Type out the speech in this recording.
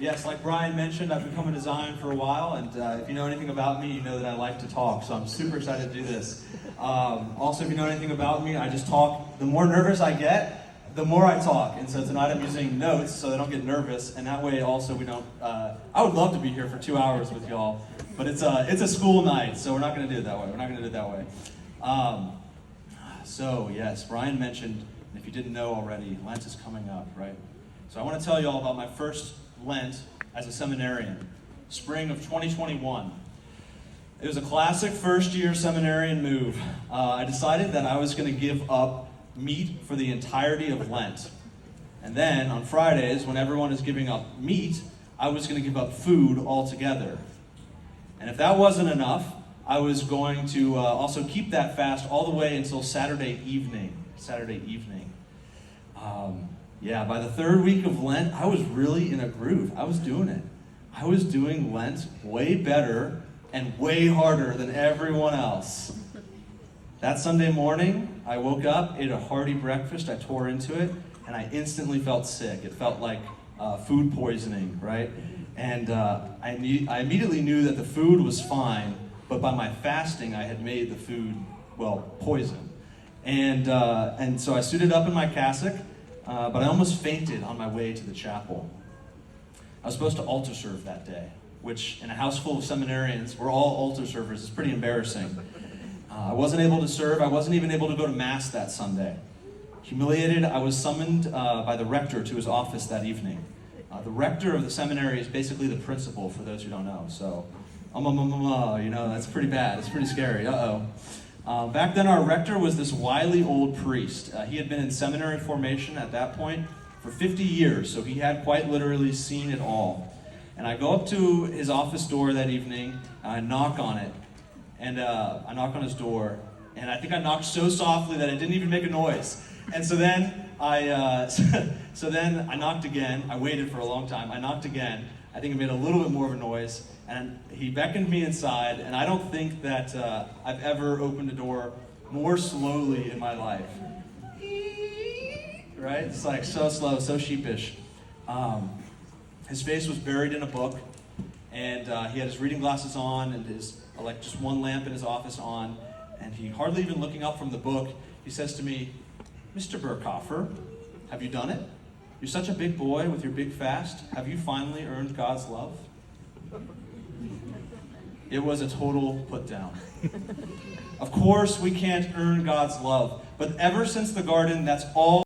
Yes, like Brian mentioned, I've been coming to Zion for a while, and if you know anything about me, you know that I like to talk, so I'm super excited to do this. Also, if you know anything about me, I just talk. The more nervous I get, the more I talk, and so tonight I'm using notes so I don't get nervous, and that way also we don't, I would love to be here for 2 hours with y'all, but it's a school night, so we're not going to do it that way. We're not going to do it that way. So yes, Brian mentioned, and if you didn't know already, Lent is coming up, right? So I want to tell you all about my first Lent as a seminarian, spring of 2021. It was a classic first-year seminarian move. I decided that I was going to give up meat for the entirety of Lent. And then on Fridays, when everyone is giving up meat, I was going to give up food altogether. And if that wasn't enough, I was going to also keep that fast all the way until Saturday evening. By the third week of Lent, I was really in a groove. I was doing it. I was doing Lent way better and way harder than everyone else. That Sunday morning, I woke up, ate a hearty breakfast, I tore into it, and I instantly felt sick. It felt like food poisoning, right? And I immediately knew that the food was fine, but by my fasting, I had made the food, poison. And so I suited up in my cassock, but I almost fainted on my way to the chapel. I was supposed to altar serve that day, which in a house full of seminarians, we're all altar servers. It's pretty embarrassing. I wasn't able to serve. I wasn't even able to go to Mass that Sunday. Humiliated, I was summoned by the rector to his office that evening. The rector of the seminary is basically the principal, for those who don't know. So, that's pretty bad. It's pretty scary. Back then, our rector was this wily old priest. He had been in seminary formation at that point for 50 years, so he had quite literally seen it all. And I go up to his office door that evening, and I knock on it. And I knock on his door, and I think I knocked so softly that it didn't even make a noise. And so then I knocked again. I waited for a long time. I knocked again. I think it made a little bit more of a noise, and he beckoned me inside. And I don't think that I've ever opened a door more slowly in my life. Right? It's like so slow, so sheepish. His face was buried in a book, and he had his reading glasses on and his just one lamp in his office on, and he hardly even looking up from the book, he says to me, "Mr. Birkofer, have you done it? You're such a big boy with your big fast. Have you finally earned God's love?" It was a total put down. Of course, we can't earn God's love, but ever since the garden, that's all